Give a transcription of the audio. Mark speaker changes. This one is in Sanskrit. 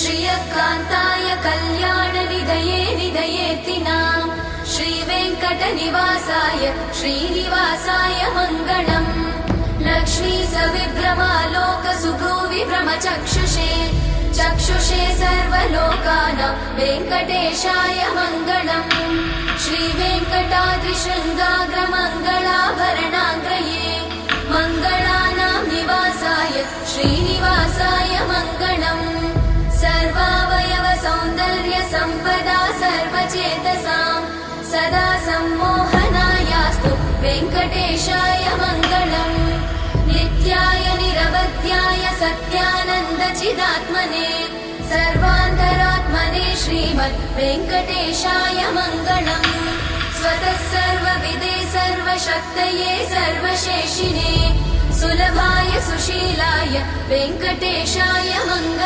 Speaker 1: श्रियकान्ताय कल्याणनिधये निधयेऽर्थिनाम् श्रीवेङ्कटनिवासाय श्रीनिवासाय मङ्गलम् लक्ष्मी सविभ्रमालोकसुभ्रूविभ्रमचक्षुषे चक्षुषे सर्वलोकानां वेङ्कटेशाय मङ्गलम् श्रीवेङ्कटाद्रिशृङ्गाग्रमङ्गलाभरणाग्रये मङ्गलानां निवासाय श्रीनिवासाय मङ्गलम् सर्वावयव सौन्दर्य सम्पदा सर्वचेतसां सदा सम्मोहनायास्तु वेङ्कटेशाय मङ्गलम् नित्याय निरवध्याय सत्यानन्दचिदात्मने सर्वान्तरात्मने श्रीमद् वेङ्कटेशाय मङ्गलम् स्वतः सर्वविदे सर्वशक्तये सर्वशेषिणे सुलभाय सुशीलाय वेङ्कटेशाय मङ्गलम्।